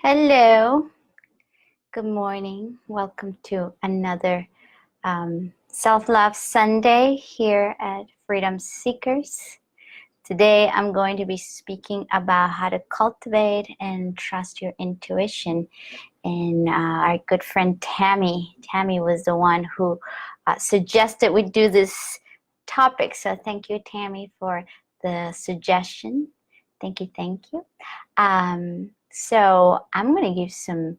Hello, good morning. Welcome to another Self-Love Sunday here at Freedom Seekers. Today I'm going to be speaking about how to cultivate and trust your intuition. And our good friend Tammy was the one who suggested we do this topic. So thank you, Tammy, for the suggestion. Thank you. So I'm going to give some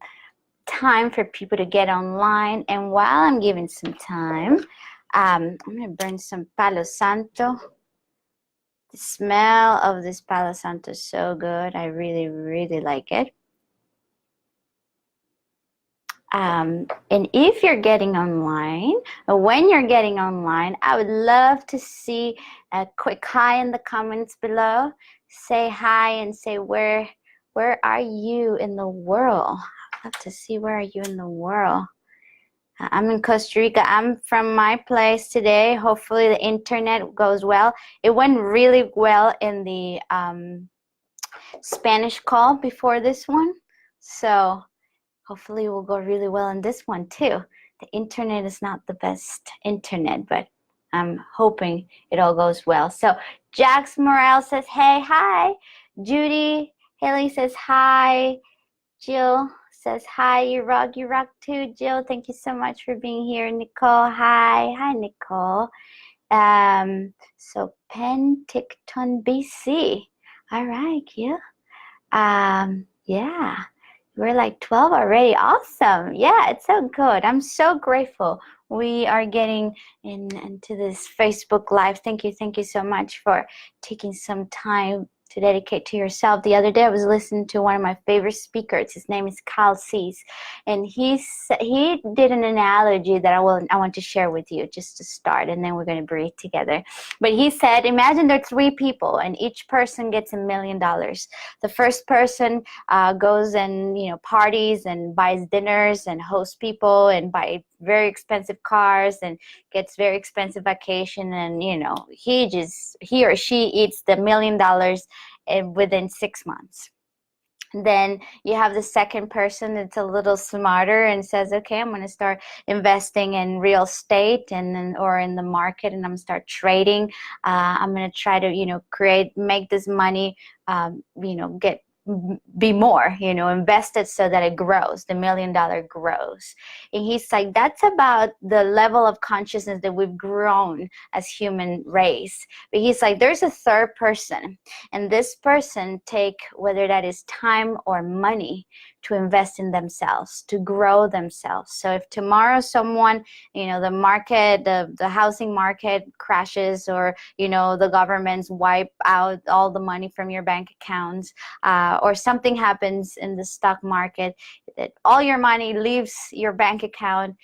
time for people to get online, and while I'm giving some time, I'm going to burn some Palo Santo. The smell of this Palo Santo is so good. I really like it. And if you're getting online, or when you're getting online, I would love to see a quick hi in the comments below. Say hi and say where are you in the world? I'd love to see where are you in the world. I'm in Costa Rica. I'm from my place today. Hopefully the internet goes well. It went really well in the Spanish call before this one. So hopefully it will go really well in this one too. The internet is not the best internet, but I'm hoping it all goes well. So Jax Morel says, hey, hi. Judy Haley says, hi. Jill says, hi, you rock too. Jill, thank you so much for being here. Nicole, hi, Nicole. So Penticton, BC. All right, yeah. Yeah, we're like 12 already. Awesome. Yeah, it's so good. I'm so grateful we are getting into this Facebook Live. Thank you so much for taking some time to dedicate to yourself. The other day I was listening to one of my favorite speakers. His name is Kyle Cease, and he did an analogy that I want to share with you just to start, and then we're going to breathe together. But he said, imagine there are 3 people and each person gets $1 million. The first person goes and parties and buys dinners and hosts people and buy very expensive cars and gets very expensive vacation, and he or she eats the $1 million within 6 months. Then you have the second person that's a little smarter and says, okay, I'm going to start investing in real estate or in the market, and I'm going to start trading. I'm going to try to make this money be more invested so that it grows, the $1 million grows. And he's like, that's about the level of consciousness that we've grown as human race. But he's like, there's a third person, and this person take, whether that is time or money, to invest in themselves, to grow themselves. So if tomorrow someone, the market, the housing market crashes, or the governments wipe out all the money from your bank accounts, or something happens in the stock market that all your money leaves your bank account,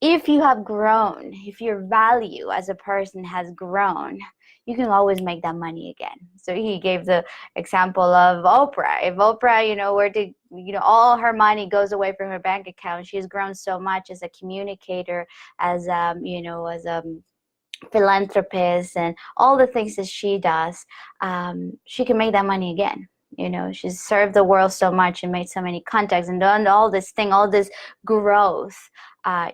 if you have grown, if your value as a person has grown, you can always make that money again. So he gave the example of Oprah. If Oprah, all her money goes away from her bank account, she's grown so much as a communicator, as as a philanthropist, and all the things that she does, she can make that money again. She's served the world so much and made so many contacts and done all this growth.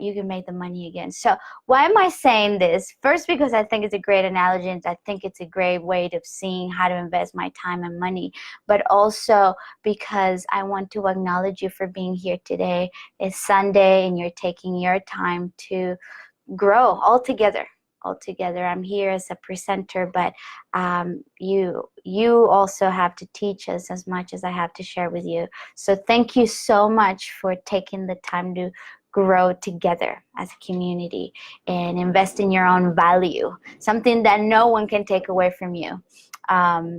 You can make the money again. So why am I saying this? First, because I think it's a great analogy, and I think it's a great way of seeing how to invest my time and money. But also because I want to acknowledge you for being here today. It's Sunday, and you're taking your time to grow all together. I'm here as a presenter, but you also have to teach us as much as I have to share with you. So thank you so much for taking the time to grow together as a community and invest in your own value, something that no one can take away from you.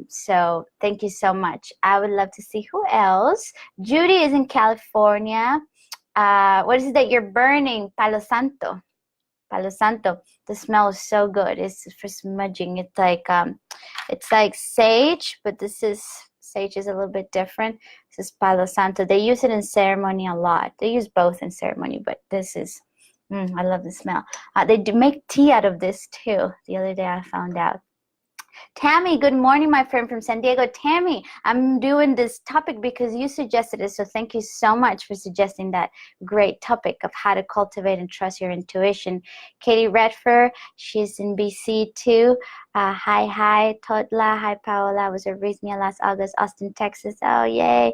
So thank you so much. I would love to see who else. Judy is in California. What is it that you're burning? Palo Santo. The smell is so good. It's for smudging. It's like sage, but sage is a little bit different. This is Palo Santo. They use it in ceremony a lot. They use both in ceremony, but this is, I love the smell. They do make tea out of this too. The other day I found out. Tammy, good morning, my friend from San Diego. Tammy, I'm doing this topic because you suggested it, so thank you so much for suggesting that great topic of how to cultivate and trust your intuition. Katie Redford, she's in BC too. Hi, Todla. Hi, Paola. I was at Arrhythmia last August, Austin, Texas. Oh, yay.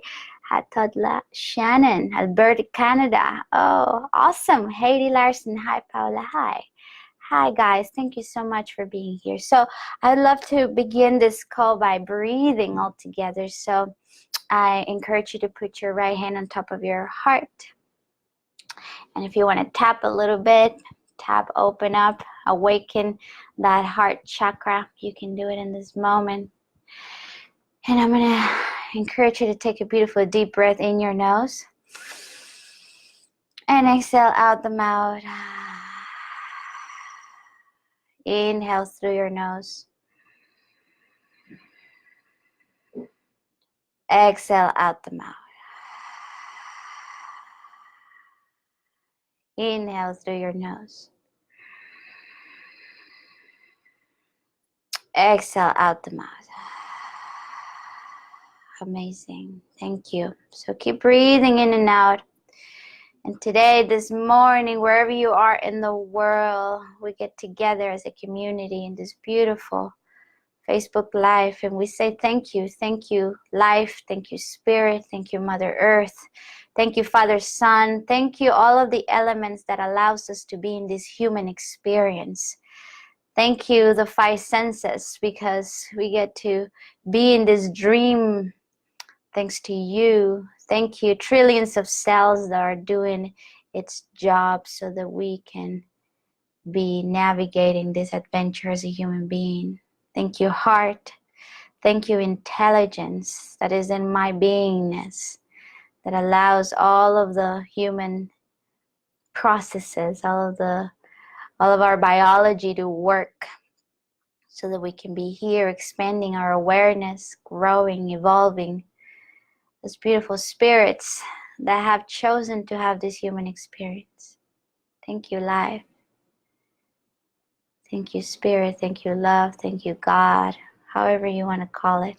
Hi, Todla. Shannon, Alberta, Canada. Oh, awesome. Haiti Larson. Hi, Paola. Hi. Hi guys, thank you so much for being here. So I'd love to begin this call by breathing all together. So I encourage you to put your right hand on top of your heart. And if you want to tap a little bit, tap, open up, awaken that heart chakra, you can do it in this moment. And I'm going to encourage you to take a beautiful deep breath in your nose and exhale out the mouth. Inhale through your nose. Exhale out the mouth. Inhale through your nose. Exhale out the mouth. Amazing. Thank you. So keep breathing in and out. And today, this morning, wherever you are in the world, we get together as a community in this beautiful Facebook Live, and we say thank you, Life, thank you, Spirit, thank you, Mother Earth, thank you, Father, Son, thank you, all of the elements that allows us to be in this human experience. Thank you, the five senses, because we get to be in this dream thanks to you. Thank you, trillions of cells that are doing its job so that we can be navigating this adventure as a human being. Thank you, heart. Thank you, intelligence that is in my beingness, that allows all of the human processes, all of our biology to work so that we can be here expanding our awareness, growing, evolving as beautiful spirits that have chosen to have this human experience. Thank you, life. Thank you, Spirit. Thank you, love. Thank you, God. However you want to call it.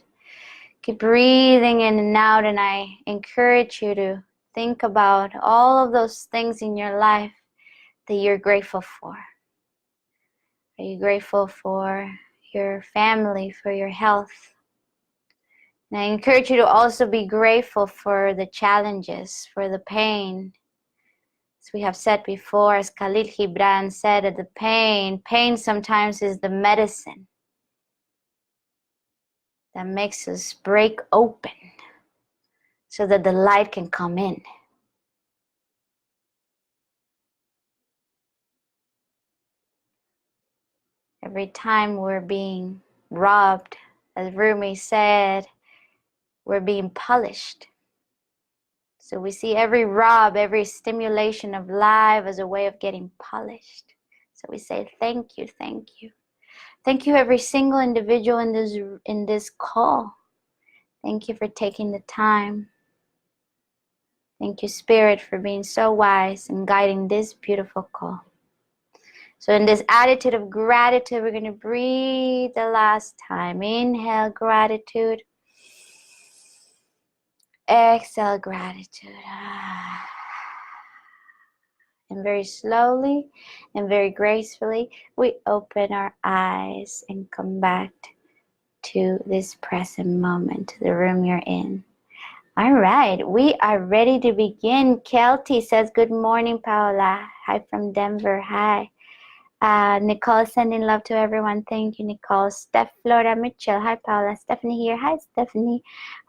Keep breathing in and out, and I encourage you to think about all of those things in your life that you're grateful for. Are you grateful for your family, for your health? And I encourage you to also be grateful for the challenges, for the pain. As we have said before, as Khalil Gibran said, that the pain sometimes is the medicine that makes us break open so that the light can come in. Every time we're being robbed, as Rumi said, we're being polished. So we see every rob, every stimulation of life as a way of getting polished. So we say, thank you, thank you. Thank you, every single individual in this call. Thank you for taking the time. Thank you, Spirit, for being so wise and guiding this beautiful call. So in this attitude of gratitude, we're going to breathe the last time. Inhale, gratitude. Exhale, gratitude. And very slowly and very gracefully, we open our eyes and come back to this present moment, to the room you're in. All right, we are ready to begin. Kelty says, good morning, Paola. Hi from Denver. Hi. Nicole sending love to everyone. Thank you, Nicole. Steph Flora Mitchell. Hi, Paula. Stephanie here. Hi, Stephanie.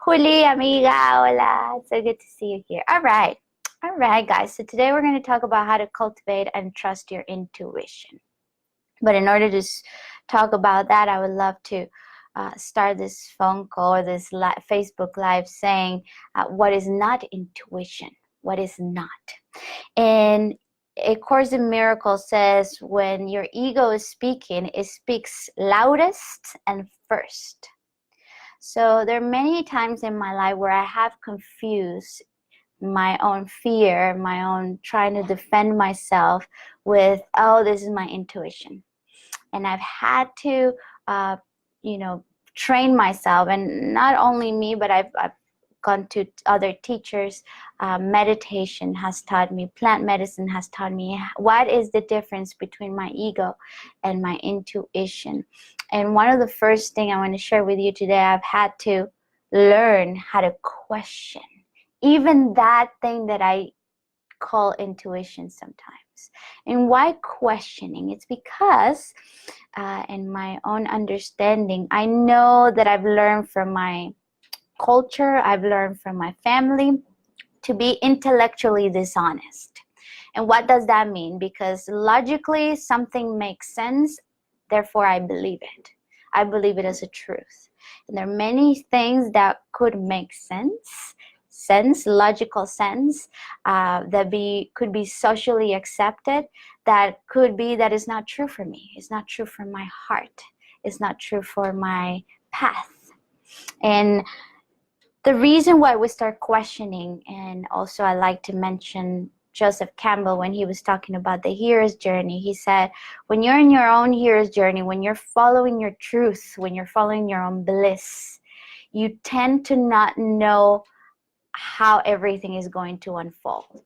Juli, amiga. Hola. So good to see you here. All right, guys. So today we're going to talk about how to cultivate and trust your intuition. But in order to talk about that, I would love to start this phone call or this Facebook Live saying what is not intuition. What is not. And A Course in Miracles says when your ego is speaking, it speaks loudest and first. So there are many times in my life where I have confused my own fear, my own trying to defend myself with, oh, this is my intuition. And I've had to train myself. And not only me, but I've gone to other teachers. Meditation has taught me, plant medicine has taught me what is the difference between my ego and my intuition. And one of the first thing I want to share with you today, I've had to learn how to question even that thing that I call intuition sometimes. And why questioning? It's because in my own understanding, I know that I've learned from my culture, I've learned from my family to be intellectually dishonest. And what does that mean? Because logically something makes sense, therefore I believe it. I believe it as a truth. And there are many things that could make logical sense, that could be socially accepted, that is not true for me. It's not true for my heart. It's not true for my path. And the reason why we start questioning, and also I like to mention Joseph Campbell when he was talking about the hero's journey. He said, when you're in your own hero's journey, when you're following your truth, when you're following your own bliss, you tend to not know how everything is going to unfold.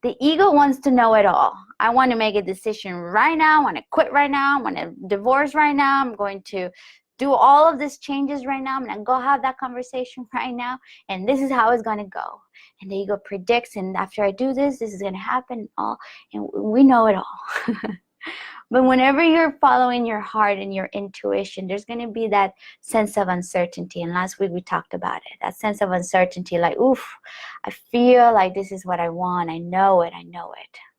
The ego wants to know it all. I want to make a decision right now. I want to quit right now. I want to divorce right now. I'm going to do all of these changes right now. I'm going to go have that conversation right now. And this is how it's going to go. And the ego predicts, and after I do this, this is going to happen. And we know it all. But whenever you're following your heart and your intuition, there's going to be that sense of uncertainty. And last week we talked about it. That sense of uncertainty, like, oof, I feel like this is what I want. I know it.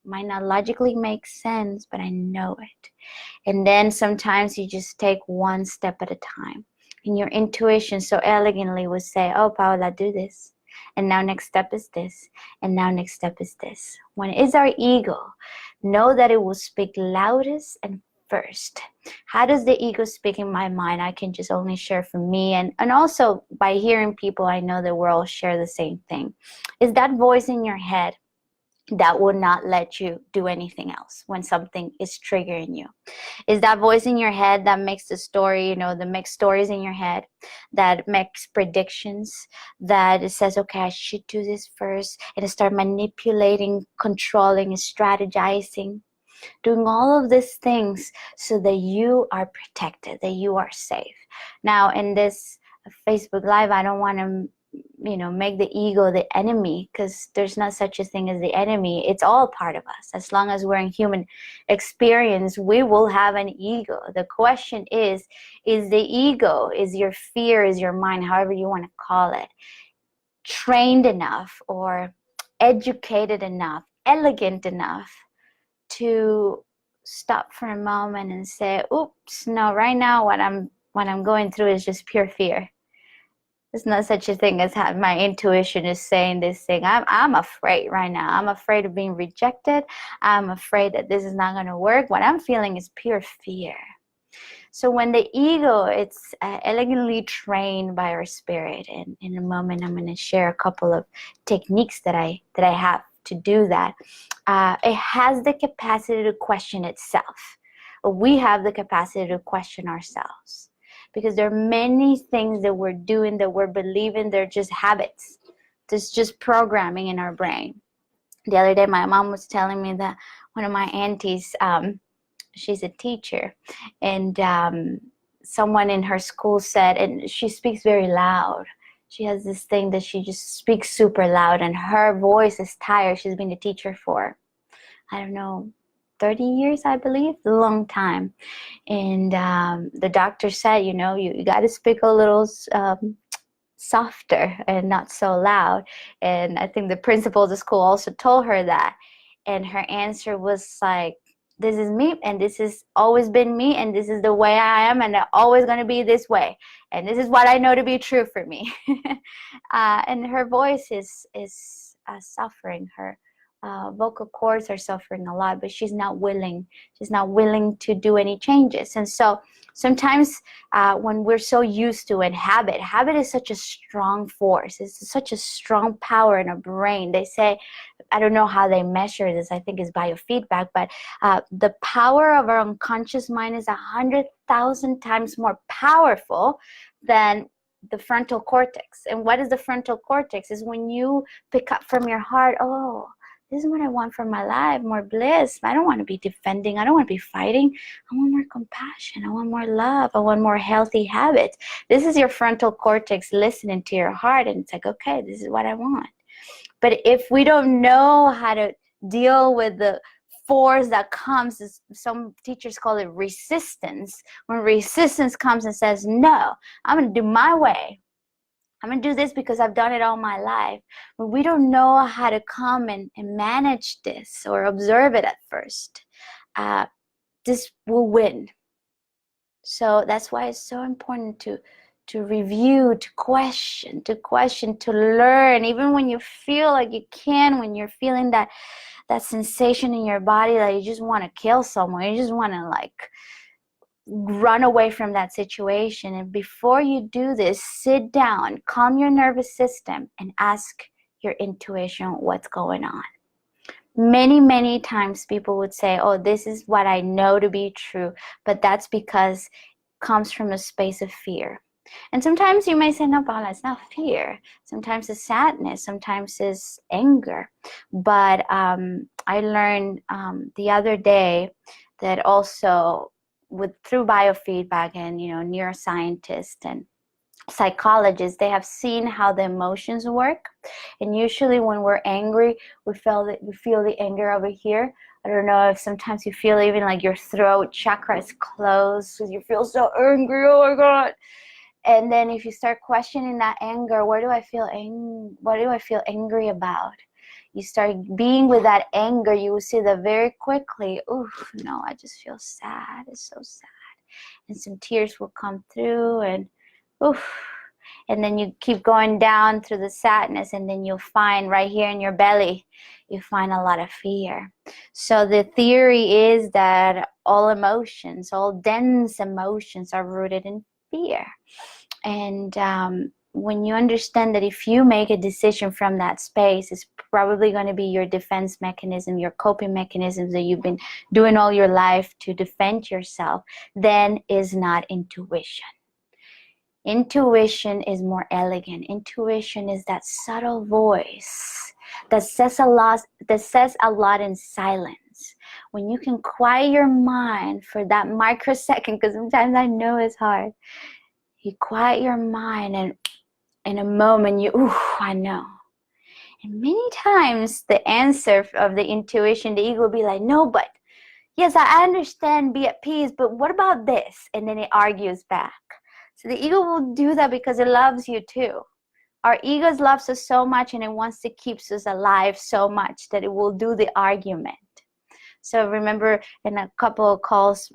Might not logically make sense, but I know it. And then sometimes you just take one step at a time. And your intuition so elegantly would say, oh, Paola, do this. And now next step is this. And now next step is this. When it's our ego, know that it will speak loudest and first. How does the ego speak in my mind? I can just only share from me. And also by hearing people, I know that we're all share the same thing. Is that voice in your head that will not let you do anything else when something is triggering you? Is that voice in your head that makes the story, the mixed stories in your head, that makes predictions, that it says, okay, I should do this first, and start manipulating, controlling, and strategizing, doing all of these things so that you are protected, that you are safe. Now, in this Facebook Live, I don't want to make the ego the enemy, because there's not such a thing as the enemy. It's all part of us. As long as we're in human experience, we will have an ego. The question is the ego, is your fear, is your mind, however you want to call it, trained enough or educated enough, elegant enough to stop for a moment and say, oops, no, right now what I'm going through is just pure fear. There's not such a thing as my intuition is saying this thing. I'm afraid right now. I'm afraid of being rejected. I'm afraid that this is not going to work. What I'm feeling is pure fear. So when the ego, it's elegantly trained by our spirit, and in a moment I'm going to share a couple of techniques that I have to do that. It has the capacity to question itself. We have the capacity to question ourselves. Because there are many things that we're doing, that we're believing, they're just habits. There's just programming in our brain. The other day, my mom was telling me that one of my aunties, she's a teacher, and someone in her school said, and she speaks very loud. She has this thing that she just speaks super loud, and her voice is tired. She's been a teacher for, I don't know, 30 years, I believe, a long time. And the doctor said, you got to speak a little softer and not so loud. And I think the principal of the school also told her that. And her answer was like, this is me, and this has always been me, and this is the way I am, and I'm always going to be this way. And this is what I know to be true for me. And her voice is suffering. Her vocal cords are suffering a lot, but she's not willing to do any changes. And so sometimes when we're so used to it, habit is such a strong force. It's such a strong power in our brain. They say, I don't know how they measure this, I think it's biofeedback, but the power of our unconscious mind is 100 1,000 times more powerful than the frontal cortex. And what is the frontal cortex? Is when you pick up from your heart, oh, this is what I want for my life, more bliss. I don't want to be defending. I don't want to be fighting. I want more compassion. I want more love. I want more healthy habits. This is your frontal cortex listening to your heart, and it's like, okay, this is what I want. But if we don't know how to deal with the force that comes, some teachers call it resistance. When resistance comes and says, no, I'm going to do my way. I'm going to do this because I've done it all my life. When we don't know how to come and manage this or observe it at first, this will win. So that's why it's so important to review, to question, to learn. Even when you feel like you can, when you're feeling that sensation in your body that you just want to kill someone, you just want to like run away from that situation. And before you do this, sit down, calm your nervous system, and ask your intuition what's going on. Many times people would say, oh, this is what I know to be true, but that's because it comes from a space of fear. And sometimes you may say, no, Paula, it's not fear. Sometimes it's sadness. Sometimes it's anger. But I learned the other day that also through biofeedback and neuroscientists and psychologists, they have seen how the emotions work. And usually when we're angry, we feel the anger over here. I don't know if sometimes you feel even like your throat chakra is closed because you feel so angry. Oh my God. And then if you start questioning that anger, what do I feel angry about? You start being with that anger, you will see that very quickly, oh no, I just feel sad. It's so sad. And some tears will come through, and and then you keep going down through the sadness, and then you'll find right here in your belly, you find a lot of fear. So the theory is that all emotions, all dense emotions, are rooted in fear. And when you understand that if you make a decision from that space, it's probably going to be your defense mechanism, your coping mechanisms that you've been doing all your life to defend yourself, then is not intuition. Intuition is more elegant. Intuition is that subtle voice that says a lot in silence. When you can quiet your mind for that microsecond, because sometimes I know it's hard. You quiet your mind, and in a moment I know. And many times the answer of the intuition, the ego will be like, no, but yes, I understand, be at peace, but what about this? And then it argues back. So the ego will do that because it loves you too. Our ego loves us so much, and it wants to keep us alive so much that it will do the argument. So remember in a couple of calls,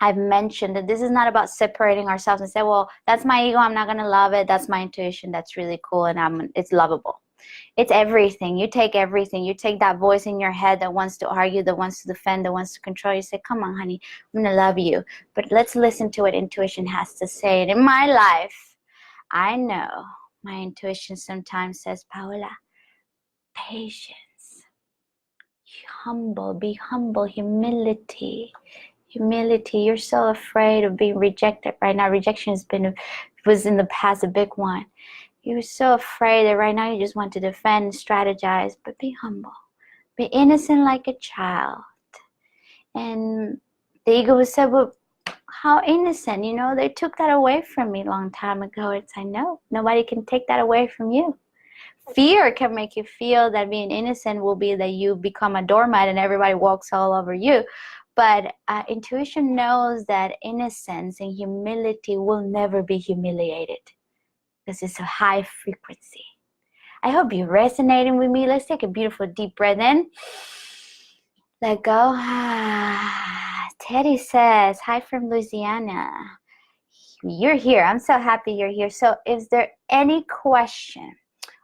I've mentioned that this is not about separating ourselves and say, well, that's my ego, I'm not going to love it. That's my intuition, that's really cool, and it's lovable. It's everything. You take everything. You take that voice in your head that wants to argue, that wants to defend, that wants to control. You say, come on, honey, I'm going to love you. But let's listen to what intuition has to say. And in my life, I know my intuition sometimes says, Paola, patience. Be humble, humility. Humility. You're so afraid of being rejected right now. Rejection was in the past a big one. You're so afraid that right now you just want to defend, strategize, but be humble. Be innocent like a child. And the ego would say, well, how innocent? They took that away from me a long time ago. It's I know. Nobody can take that away from you. Fear can make you feel that being innocent will be that you become a doormat and everybody walks all over you. But intuition knows that innocence and humility will never be humiliated because it's a high frequency. I hope you're resonating with me. Let's take a beautiful deep breath in. Let go. Teddy says, hi from Louisiana. You're here. I'm so happy you're here. So is there any question?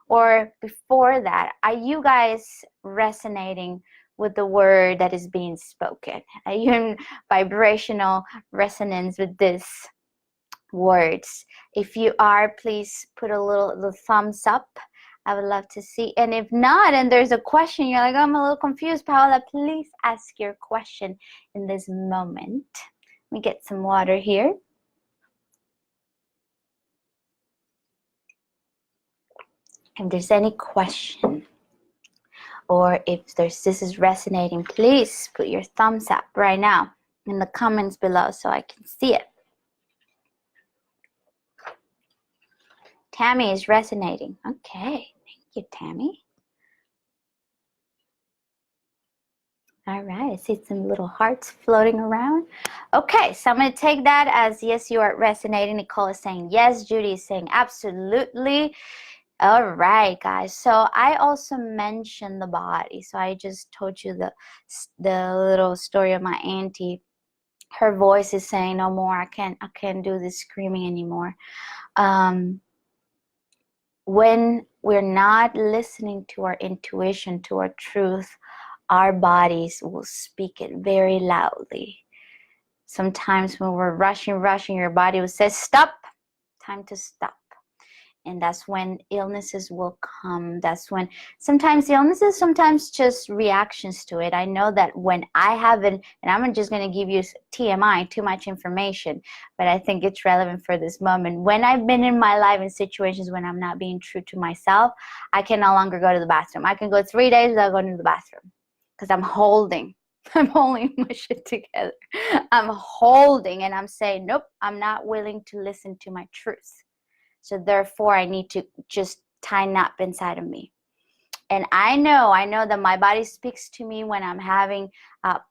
Or before that, are you guys resonating with the word that is being spoken? Are you in vibrational resonance with these words? If you are, please put a little thumbs up. I would love to see. And if not, and there's a question, you're like, I'm a little confused, Paola, please ask your question in this moment. Let me get some water here. If there's any question or if this is resonating, please put your thumbs up right now in the comments below so I can see it. Tammy is resonating. Okay, thank you, Tammy. All right, I see some little hearts floating around. Okay, so I'm going to take that as yes, you are resonating. Nicole is saying yes. Judy is saying absolutely. All right, guys. So I also mentioned the body. So I just told you the little story of my auntie. Her voice is saying no more. I can't do this screaming anymore. When we're not listening to our intuition, to our truth, our bodies will speak it very loudly. Sometimes when we're rushing, your body will say, stop, time to stop. And that's when illnesses will come. That's when sometimes illnesses, sometimes just reactions to it. I know that when I haven't, and I'm just going to give you TMI, too much information, but I think it's relevant for this moment. When I've been in my life in situations when I'm not being true to myself, I can no longer go to the bathroom. I can go 3 days without going to the bathroom because I'm holding my shit together. I'm holding and I'm saying, nope, I'm not willing to listen to my truth. So therefore, I need to just tighten up inside of me. And I know that my body speaks to me when I'm having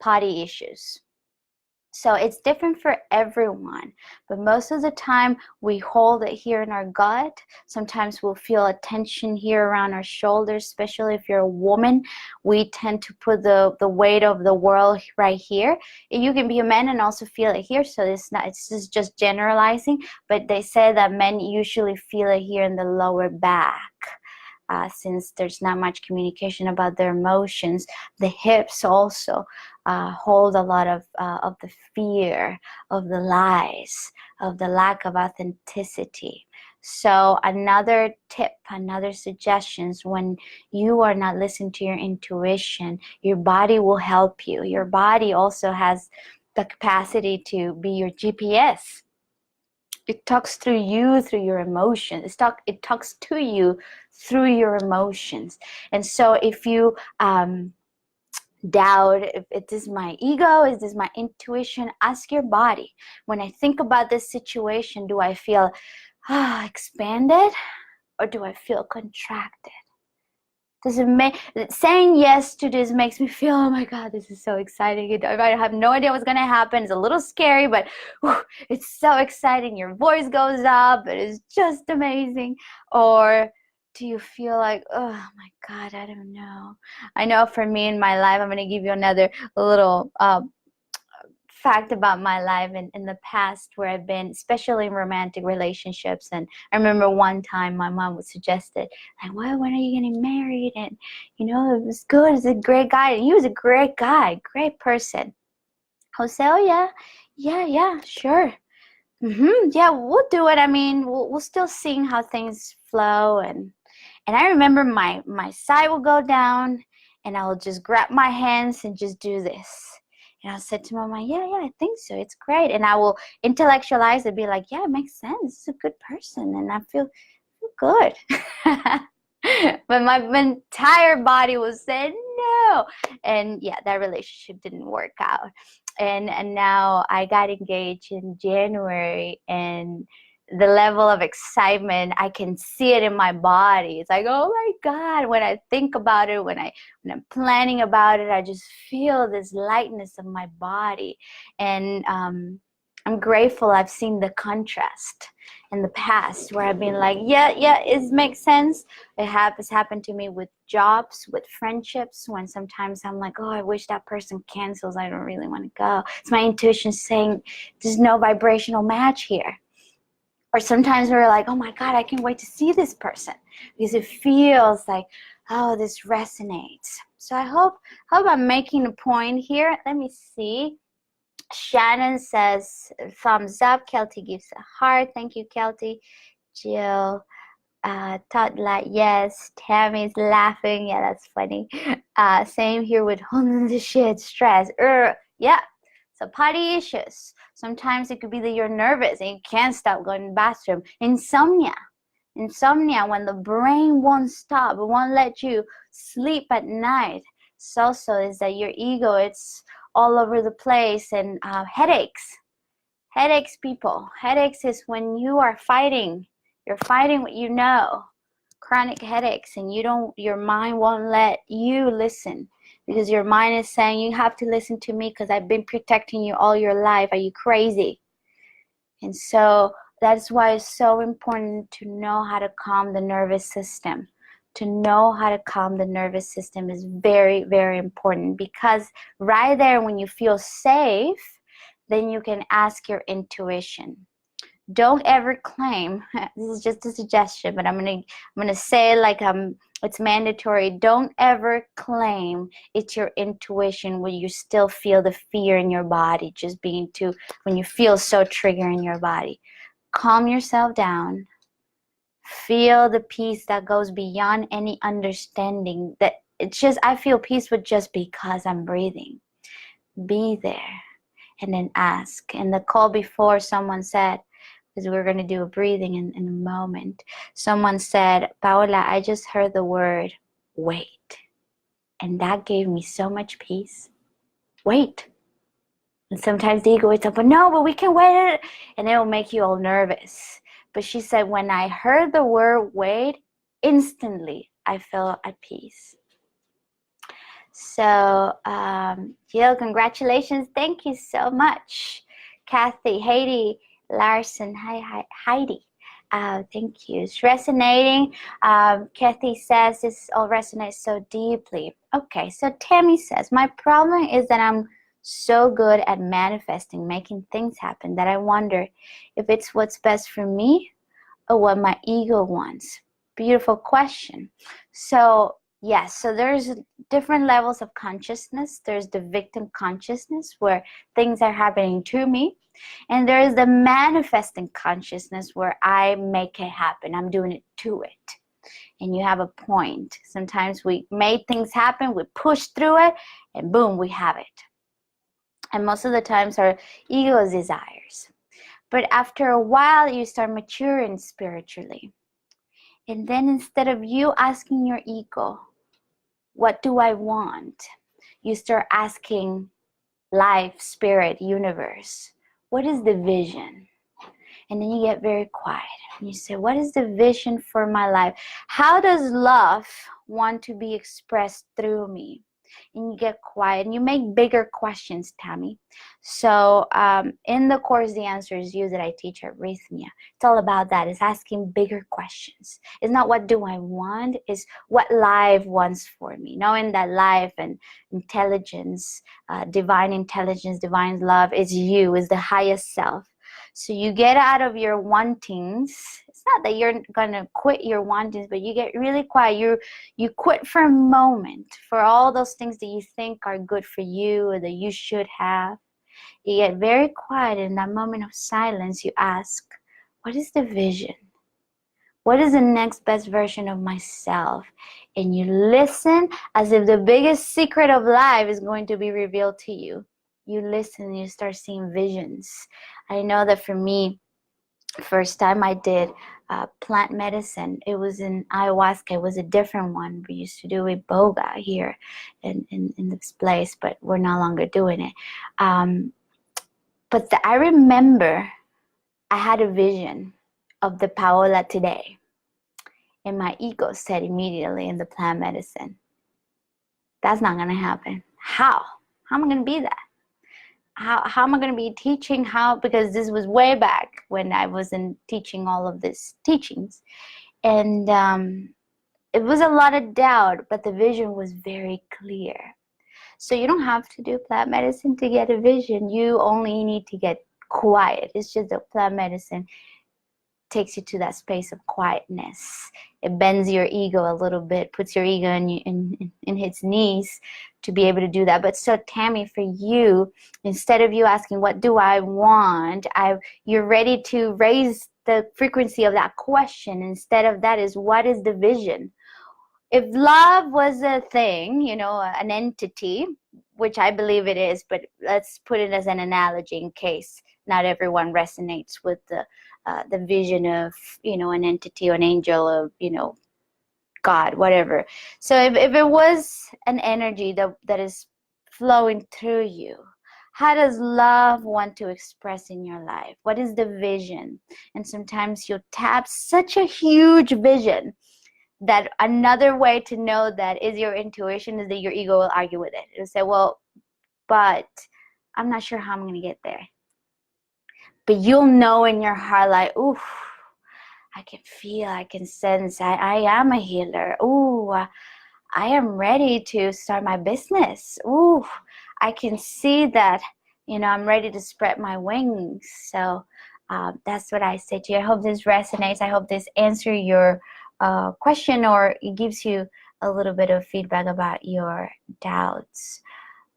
potty issues. So it's different for everyone. But most of the time, we hold it here in our gut. Sometimes we'll feel a tension here around our shoulders, especially if you're a woman. We tend to put the weight of the world right here. You can be a man and also feel it here. So it's just generalizing. But they say that men usually feel it here in the lower back. Since there's not much communication about their emotions. The hips also hold a lot of the fear, of the lies, of the lack of authenticity. So another tip, another suggestions, when you are not listening to your intuition, your body will help you. Your body also has the capacity to be your GPS. It talks through you, through your emotions. It talks to you through your emotions. And so if you doubt, if it is my ego, is this my intuition, ask your body. When I think about this situation, do I feel expanded or do I feel contracted? Does it make saying yes to this makes me feel, oh my God, this is so exciting. I have no idea what's gonna happen. It's a little scary, but whew, it's so exciting. Your voice goes up. It is just amazing. Or do you feel like, oh my God, I don't know. I know for me in my life, I'm gonna give you another little fact about my life in the past where I've been, especially in romantic relationships. And I remember one time my mom would suggest it, like, well, when are you getting married? And, you know, it was good. He's a great guy. And he was a great guy, great person. I would say, oh, yeah, sure. Yeah, we'll do it. I mean, we'll still see how things flow. And I remember my side will go down and I will just grab my hands and just do this. And I said to my mom, yeah, I think so. It's great. And I will intellectualize it, be like, yeah, it makes sense. It's a good person. And I feel good. But my entire body was saying no. And yeah, that relationship didn't work out. And now I got engaged in January, and the level of excitement, I can see it in my body. It's like, oh my God, when I think about it, when I'm planning about it, I just feel this lightness of my body. And I'm grateful I've seen the contrast in the past where I've been like, yeah, it makes sense. It has happened to me with jobs, with friendships, when sometimes I'm like, oh, I wish that person cancels. I don't really want to go. It's my intuition saying there's no vibrational match here. Or sometimes we're like, oh my God, I can't wait to see this person because it feels like, oh, this resonates. So I hope I'm making a point here. Let me see. Shannon says, thumbs up. Kelty gives a heart. Thank you, Kelty. Jill, Todd, like, yes. Tammy's laughing. Yeah, that's funny. Same here with holding the shit, stress. Yeah. So potty issues. Sometimes it could be that you're nervous and you can't stop going to the bathroom. Insomnia. Insomnia, when the brain won't stop, it won't let you sleep at night. So is that your ego, it's all over the place. And headaches. Headaches, people. Headaches is when you are fighting. You're fighting what you know. Chronic headaches, and your mind won't let you listen, because your mind is saying, you have to listen to me because I've been protecting you all your life. Are you crazy? And so that's why it's so important to know how to calm the nervous system. To know how to calm the nervous system is very, very important, because right there, when you feel safe, then you can ask your intuition. Don't ever claim, this is just a suggestion, but I'm gonna say it like it's mandatory. Don't ever claim it's your intuition when you still feel the fear in your body, just being too, when you feel so triggered in your body. Calm yourself down. Feel the peace that goes beyond any understanding. That it's just, I feel peace with just because I'm breathing. Be there, and then ask. And the call before, someone said, because we're going to do a breathing in a moment. Someone said, Paola, I just heard the word wait. And that gave me so much peace. Wait. And sometimes the ego is up, but no, but we can wait. And it will make you all nervous. But she said, when I heard the word wait, instantly I felt at peace. So, Jill, congratulations. Thank you so much. Kathy, Heidi, Larson, hi, Heidi. Thank you. It's resonating. Kathy says this all resonates so deeply. Okay, so Tammy says, my problem is that I'm so good at manifesting, making things happen, that I wonder if it's what's best for me or what my ego wants. Beautiful question. So yes, so there's different levels of consciousness. There's the victim consciousness, where things are happening to me. And there is the manifesting consciousness, where I make it happen. I'm doing it to it. And you have a point. Sometimes we made things happen, we push through it, and boom, we have it. And most of the times our ego's desires. But after a while, you start maturing spiritually. And then instead of you asking your ego, what do I want? You start asking life, spirit, universe, what is the vision? And then you get very quiet and you say, what is the vision for my life? How does love want to be expressed through me? And you get quiet and you make bigger questions, Tammy. So in the course, The Answer Is You, that I teach at Rhythmia, it's all about that. It's asking bigger questions. It's not what do I want, it's what life wants for me. Knowing that life and intelligence, divine love is you, is the highest self. So you get out of your wantings. It's not that you're gonna quit your wantings, but you get really quiet. You quit for a moment for all those things that you think are good for you or that you should have. You get very quiet. In that moment of silence, you ask, what is the vision? What is the next best version of myself? And you listen as if the biggest secret of life is going to be revealed to you. You listen and you start seeing visions. I know that for me, first time I did plant medicine, it was in ayahuasca. It was a different one. We used to do iboga here in this place, but we're no longer doing it. But I remember I had a vision of the Paola today. And my ego said immediately in the plant medicine, that's not going to happen. How? How am I going to be that? How am I going to be teaching? How? Because this was way back when I wasn't teaching all of these teachings. And it was a lot of doubt, but the vision was very clear. So you don't have to do plant medicine to get a vision. You only need to get quiet. It's just that plant medicine takes you to that space of quietness. It bends your ego a little bit, puts your ego in its knees to be able to do that. But so Tammy, for you, instead of you asking, what do I want? You're ready to raise the frequency of that question. Instead of that is, what is the vision? If love was a thing, an entity, which I believe it is, but let's put it as an analogy in case not everyone resonates with the vision of, you know, an entity or an angel of, you know, God, whatever. So if it was an energy that is flowing through you, how does love want to express in your life? What is the vision? And sometimes you'll tap such a huge vision that another way to know that is your intuition is that your ego will argue with it. It'll say, well, but I'm not sure how I'm going to get there. But you'll know in your heart, like, ooh, I can feel, I can sense, I am a healer. Ooh, I am ready to start my business. Ooh, I can see that, you know, I'm ready to spread my wings. So that's what I say to you. I hope this resonates. I hope this answers your question, or it gives you a little bit of feedback about your doubts.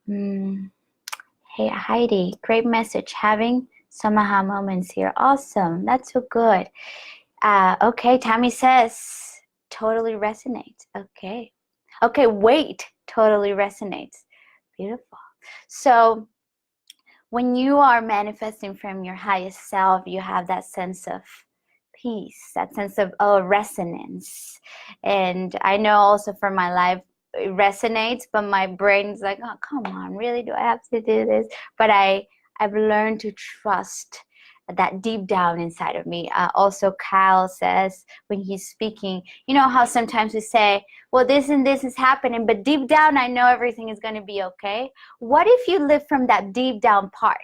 Hey, Heidi, great message. Having some aha moments here. Awesome. That's so good. Okay, Tammy says, totally resonates. Okay. Okay, wait, totally resonates. Beautiful. So when you are manifesting from your highest self, you have that sense of peace, that sense of resonance. And I know also for my life, it resonates, but my brain's like, oh, come on, really? Do I have to do this? But I've learned to trust that deep down inside of me. Also, Kyle says when he's speaking, you know how sometimes we say, well, this and this is happening, but deep down, I know everything is going to be okay. What if you live from that deep down part?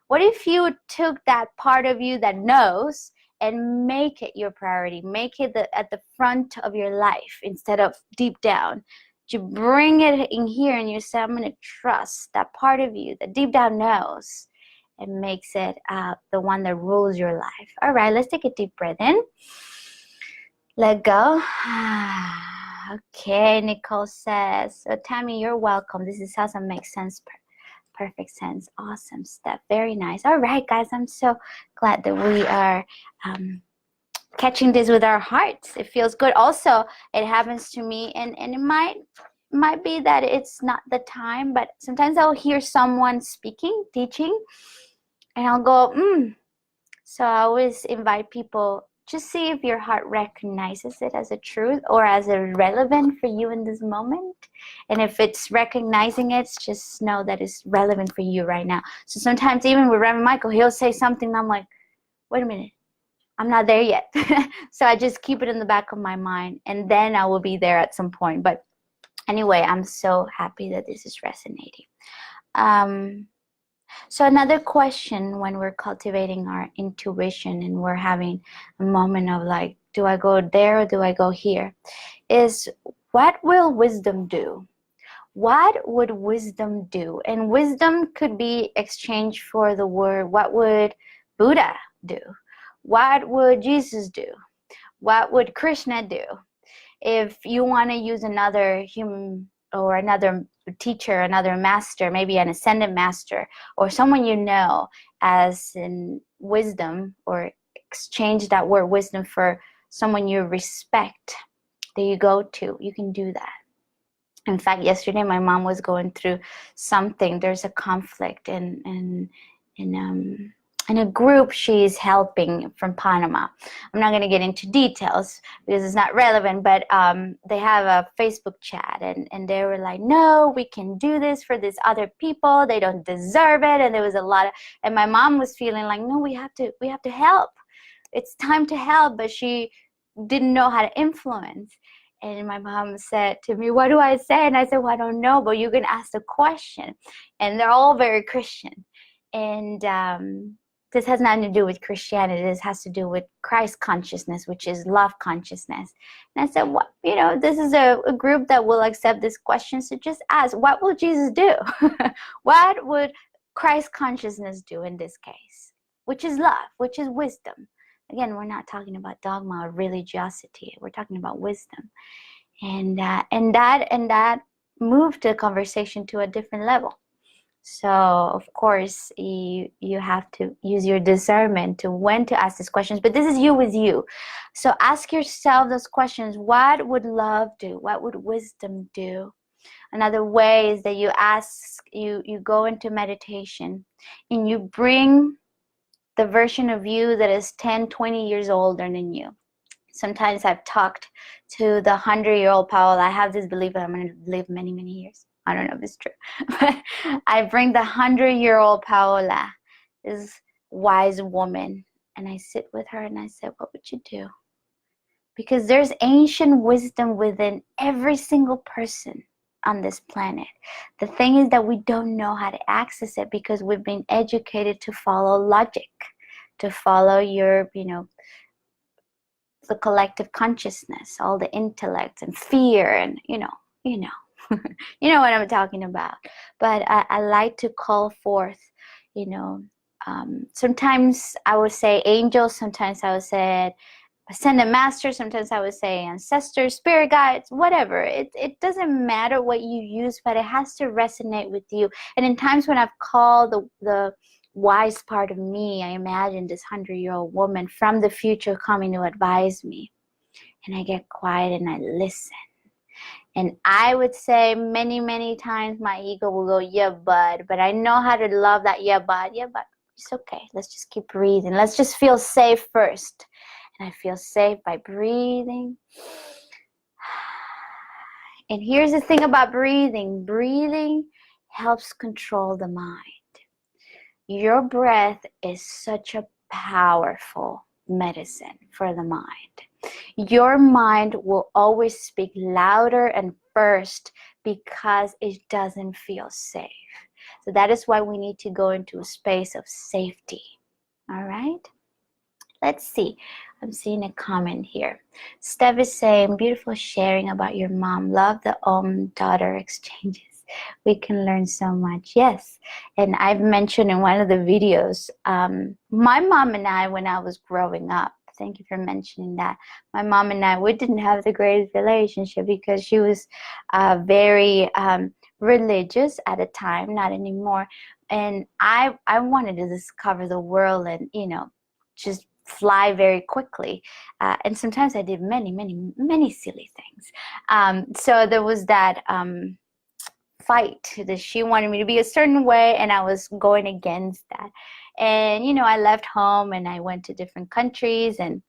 What if you took that part of you that knows and make it your priority, make it at the front of your life instead of deep down? You bring it in here and you say, I'm going to trust that part of you that deep down knows, and makes it the one that rules your life. All right, let's take a deep breath in. Let go. Okay, Nicole says, so Tammy, you're welcome. This is awesome. Makes sense. Perfect sense. Awesome stuff. Very nice. All right, guys, I'm so glad that we are catching this with our hearts. It feels good. Also, it happens to me, and it might be that it's not the time, but sometimes I'll hear someone speaking, teaching, and I'll go, So I always invite people, just see if your heart recognizes it as a truth or as a relevant for you in this moment. And if it's recognizing it, just know that it's relevant for you right now. So sometimes even with Reverend Michael, he'll say something and I'm like, wait a minute, I'm not there yet. So I just keep it in the back of my mind, and then I will be there at some point. But anyway, I'm so happy that this is resonating. So another question when we're cultivating our intuition and we're having a moment of like, do I go there or do I go here, is what will wisdom do? What would wisdom do? And wisdom could be exchanged for the word, what would Buddha do? What would Jesus do? What would Krishna do? If you want to use another human or another teacher, another master, maybe an ascended master, or someone you know as in wisdom, or exchange that word wisdom for someone you respect that you go to, you can do that. In fact, yesterday my mom was going through something. There's a conflict in a group she's helping from Panama. I'm not going to get into details because it's not relevant, but they have a Facebook chat, and they were like, no, we can do this for these other people. They don't deserve it. And there was a lot of, and my mom was feeling like, no, we have to help. It's time to help, but she didn't know how to influence. And my mom said to me, what do I say? And I said, well, I don't know, but you can ask the question. And they're all very Christian. And this has nothing to do with Christianity. This has to do with Christ consciousness, which is love consciousness. And I said, what, this is a group that will accept this question. So just ask, what will Jesus do? What would Christ consciousness do in this case? Which is love, which is wisdom. Again, we're not talking about dogma or religiosity. We're talking about wisdom. And that moved the conversation to a different level. So, of course, you have to use your discernment to when to ask these questions. But this is you with you. So ask yourself those questions. What would love do? What would wisdom do? Another way is that you go into meditation and you bring the version of you that is 10, 20 years older than you. Sometimes I've talked to the 100-year-old Paola. I have this belief that I'm going to live many, many years. I don't know if it's true. But I bring the 100-year-old Paola, this wise woman, and I sit with her and I said, what would you do? Because there's ancient wisdom within every single person on this planet. The thing is that we don't know how to access it because we've been educated to follow logic, to follow your, the collective consciousness, all the intellect and fear, and you know you know what I'm talking about. But I like to call forth, sometimes I would say angels, sometimes I would say ascended master, sometimes I would say ancestors, spirit guides, whatever. It doesn't matter what you use, but it has to resonate with you. And in times when I've called the wise part of me, I imagine this 100-year-old woman from the future coming to advise me. And I get quiet and I listen. And I would say many, many times my ego will go, yeah, but I know how to love that, yeah, but it's okay. Let's just keep breathing. Let's just feel safe first. And I feel safe by breathing. And here's the thing about breathing. Breathing helps control the mind. Your breath is such a powerful medicine for the mind. Your mind will always speak louder and first because it doesn't feel safe. So that is why we need to go into a space of safety. All right? Let's see. I'm seeing a comment here. Steph is saying, beautiful sharing about your mom. Love the daughter exchanges. We can learn so much. Yes. And I've mentioned in one of the videos, my mom and I, when I was growing up, thank you for mentioning that. My mom and I, we didn't have the greatest relationship because she was very religious at the time, not anymore. And I wanted to discover the world and, just fly very quickly. And sometimes I did many, many, many silly things. So there was that fight that she wanted me to be a certain way, and I was going against that. And, I left home and I went to different countries, and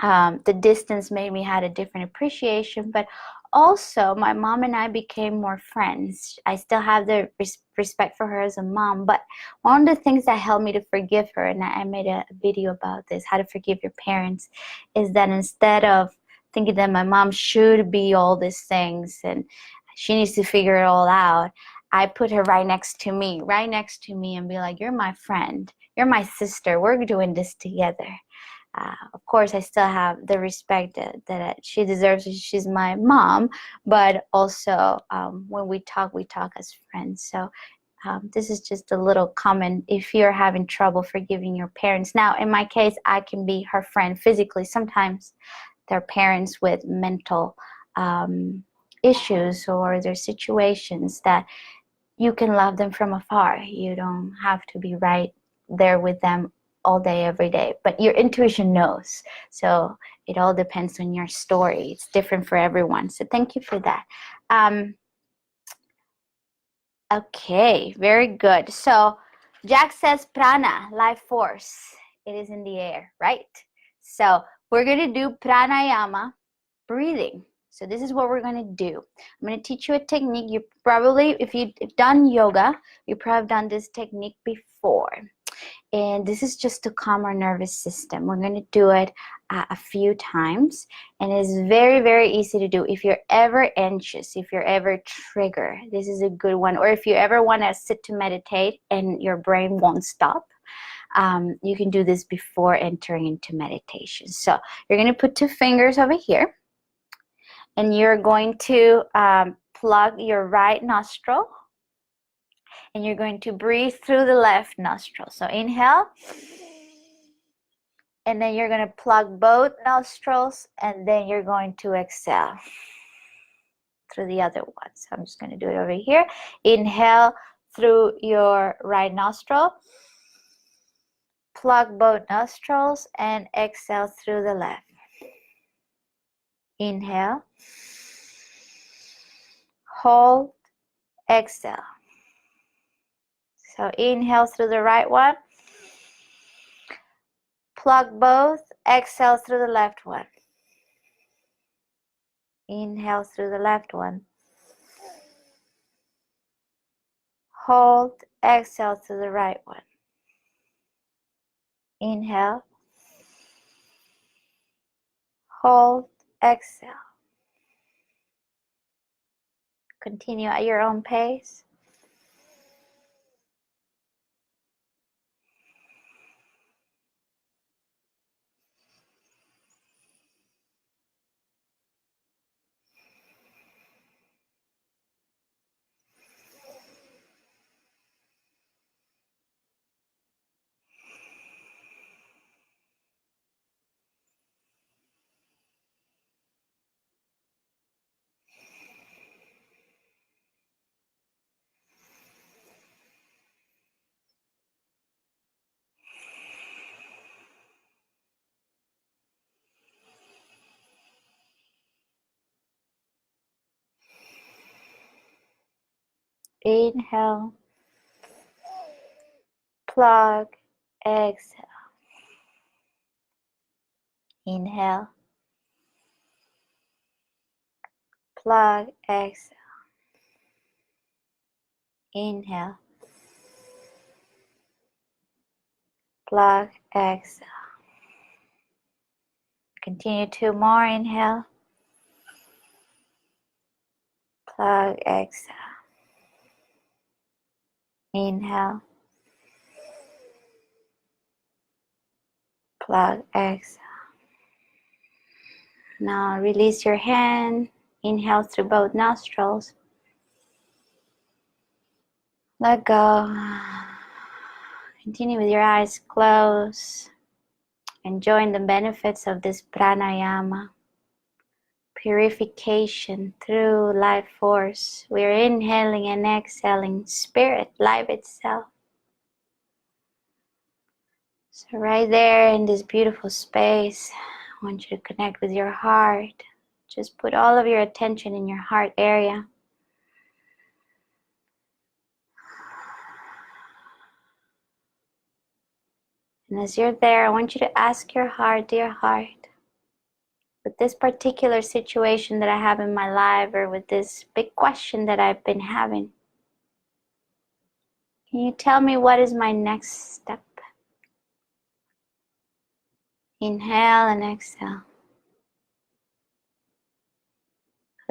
the distance made me had a different appreciation, but also my mom and I became more friends. I still have the respect for her as a mom, but one of the things that helped me to forgive her, and I made a video about this, how to forgive your parents, is that instead of thinking that my mom should be all these things and she needs to figure it all out, I put her right next to me and be like, you're my friend, you're my sister, we're doing this together. Of course, I still have the respect that she deserves. She's my mom, but also when we talk as friends. So this is just a little comment. If you're having trouble forgiving your parents, now in my case, I can be her friend physically. Sometimes they're parents with mental issues, or there's situations that you can love them from afar. You don't have to be right there with them all day, every day, but your intuition knows. So it all depends on your story. It's different for everyone. So thank you for that. Okay, very good. So Jack says prana, life force. It is in the air, right? So we're going to do pranayama, breathing. So this is what we're going to do. I'm going to teach you a technique. You probably, if you've done yoga, you probably have done this technique before. And this is just to calm our nervous system. We're going to do it a few times. And it's very, very easy to do. If you're ever anxious, if you're ever triggered, this is a good one. Or if you ever want to sit to meditate and your brain won't stop, you can do this before entering into meditation. So you're going to put 2 fingers over here. And you're going to plug your right nostril. And you're going to breathe through the left nostril. So inhale. And then you're going to plug both nostrils. And then you're going to exhale through the other one. So I'm just going to do it over here. Inhale through your right nostril. Plug both nostrils. And exhale through the left. Inhale. hold, exhale. So inhale through the right one. Plug both, exhale through the left one. Inhale through the left one. Hold, exhale through the right one. Inhale. Hold, exhale. Continue at your own pace. Inhale. Plug, exhale. Inhale. Plug, exhale. Inhale. Plug, exhale. Continue 2 more. Inhale. Plug, exhale. Inhale. Plug, exhale. Now release your hand. Inhale through both nostrils. Let go. Continue with your eyes closed. Enjoying the benefits of this pranayama. Purification through life force. We are inhaling and exhaling spirit, life itself. So right there in this beautiful space, I want you to connect with your heart. Just put all of your attention in your heart area. And as you're there, I want you to ask your heart, dear heart, with this particular situation that I have in my life, or with this big question that I've been having, can you tell me what is my next step? Inhale and exhale.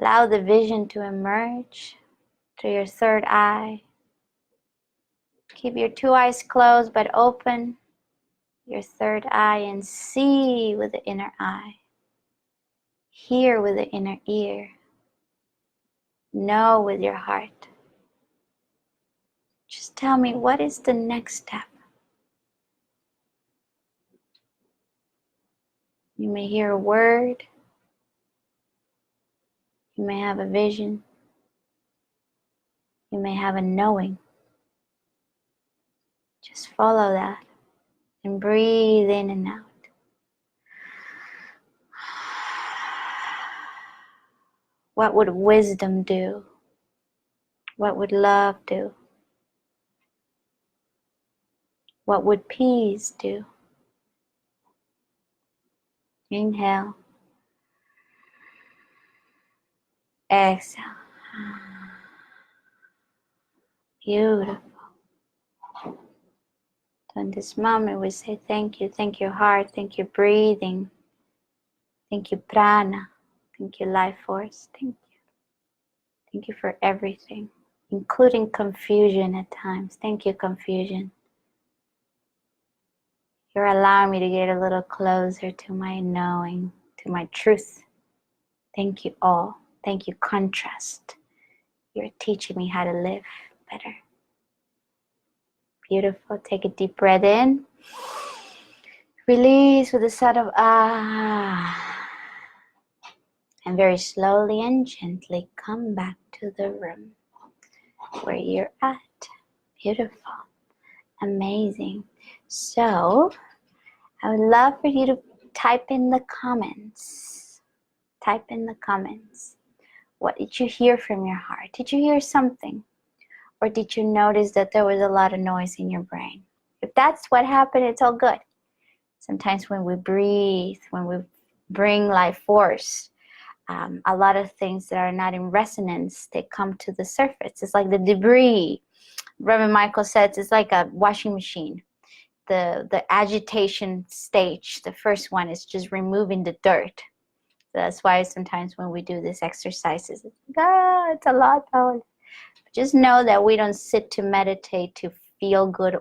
Allow the vision to emerge through your third eye. Keep your 2 eyes closed but open your third eye and see with the inner eye. Hear with the inner ear. Know with your heart. Just tell me, what is the next step? You may hear a word. You may have a vision. You may have a knowing. Just follow that and breathe in and out. What would wisdom do? What would love do? What would peace do? Inhale. Exhale. Beautiful. So in this moment we say thank you heart, thank you breathing, thank you prana, thank you life force, thank you. Thank you for everything, including confusion at times. Thank you, confusion. You're allowing me to get a little closer to my knowing, to my truth. Thank you all. Thank you, contrast. You're teaching me how to live better. Beautiful. Take a deep breath in. Release with a sound of ah. And very slowly and gently come back to the room where you're at. Beautiful. Amazing. So, I would love for you to type in the comments. Type in the comments. What did you hear from your heart? Did you hear something? Or did you notice that there was a lot of noise in your brain? If that's what happened, it's all good. Sometimes when we breathe, when we bring life force, a lot of things that are not in resonance, they come to the surface. It's like the debris. Reverend Michael says it's like a washing machine. The agitation stage, the first one, is just removing the dirt. So that's why sometimes when we do these exercises, it's a lot. Just know that we don't sit to meditate to feel good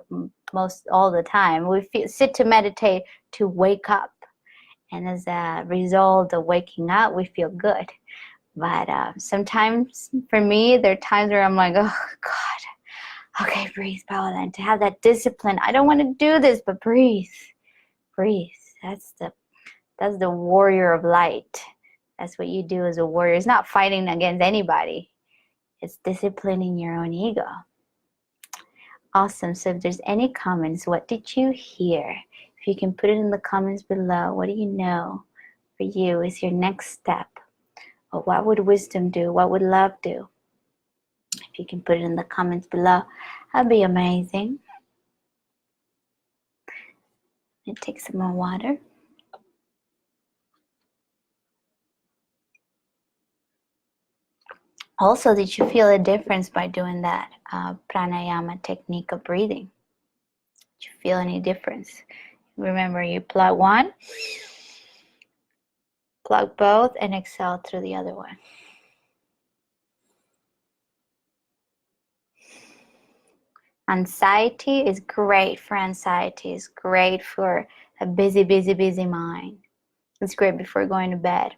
most all the time. We sit to meditate to wake up. And as a result of waking up, we feel good. But sometimes, for me, there are times where I'm like, oh, God. Okay, breathe, Paola. And to have that discipline, I don't want to do this, but breathe. Breathe. That's the warrior of light. That's what you do as a warrior. It's not fighting against anybody. It's disciplining your own ego. Awesome. So if there's any comments, what did you hear? If you can put it in the comments below, what do you know for you is your next step? Or what would wisdom do? What would love do? If you can put it in the comments below, that'd be amazing. Let me take some more water. Also, did you feel a difference by doing that pranayama technique of breathing? Did you feel any difference? Remember, you plug one, plug both, and exhale through the other one. Anxiety is great for anxiety. It's great for a busy, busy, busy mind. It's great before going to bed.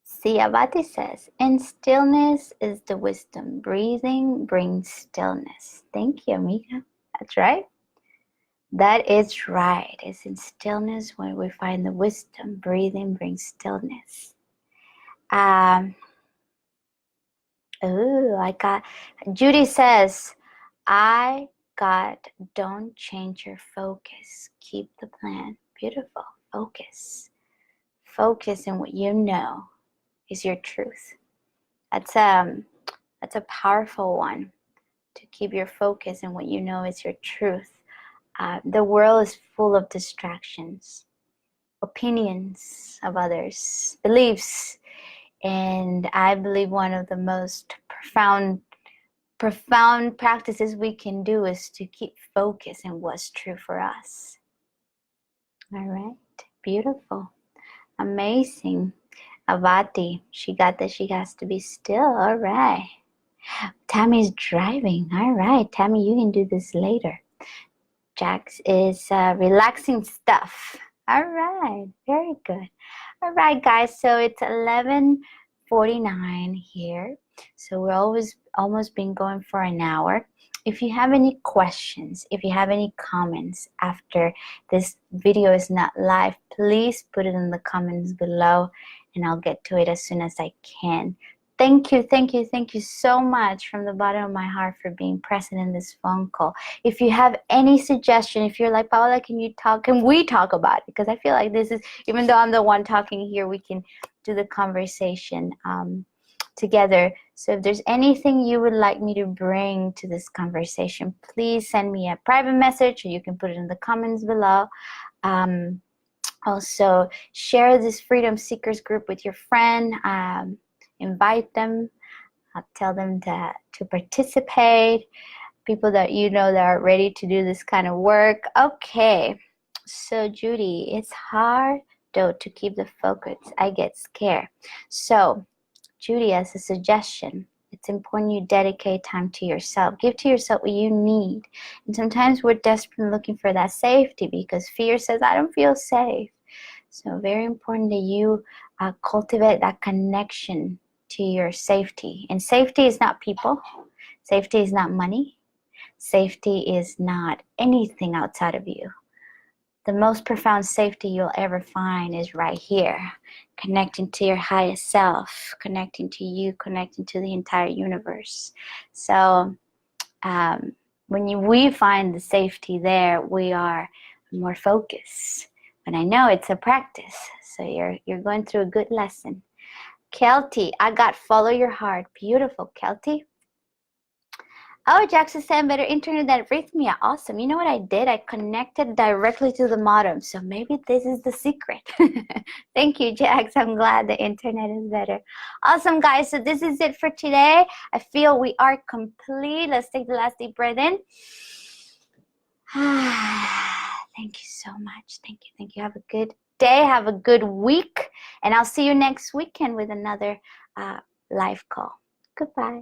Siyavati says, in stillness is the wisdom. Breathing brings stillness. Thank you, amiga. That's right. That is right. It's in stillness when we find the wisdom. Breathing brings stillness. Judy says, don't change your focus. Keep the plan. Beautiful. Focus. Focus in what you know is your truth. That's a powerful one, to keep your focus in what you know is your truth. The world is full of distractions, opinions of others, beliefs, and I believe one of the most profound practices we can do is to keep focus in what's true for us. All right, beautiful, amazing. Avati, she got that she has to be still. All right. Tammy's driving. All right, Tammy, you can do this later. Jax is relaxing stuff. All right, very good. All right, guys, so it's 11:49 here. So we're almost been going for an hour. If you have any questions, if you have any comments after this video is not live, please put it in the comments below and I'll get to it as soon as I can. Thank you so much from the bottom of my heart for being present in this phone call. If you have any suggestion, if you're like, Paola, can we talk about it? Because I feel like this is, even though I'm the one talking here, we can do the conversation together. So if there's anything you would like me to bring to this conversation, please send me a private message, or you can put it in the comments below. Also, share this Freedom Seekers group with your friend. Invite them. Tell them to participate. People that you know that are ready to do this kind of work. Okay, so Judy, it's hard though to keep the focus. I get scared. So Judy, as a suggestion, it's important you dedicate time to yourself. Give to yourself what you need. And sometimes we're desperately looking for that safety because fear says, I don't feel safe. So very important that you cultivate that connection to your safety. And safety is not people. Safety is not money. Safety is not anything outside of you. The most profound safety you'll ever find is right here, connecting to your highest self, connecting to you, connecting to the entire universe. So when we find the safety there, we are more focused. But I know it's a practice, so you're going through a good lesson. Kelty, I got follow your heart. Beautiful, Kelty. Oh, Jackson said better internet than arrhythmia. Awesome. You know what I did? I connected directly to the modem. So maybe this is the secret. Thank you, Jax. I'm glad the internet is better. Awesome, guys. So this is it for today. I feel we are complete. Let's take the last deep breath in. Thank you so much. Thank you. Thank you. Have a good day. Have a good week. And I'll see you next weekend with another live call. Goodbye.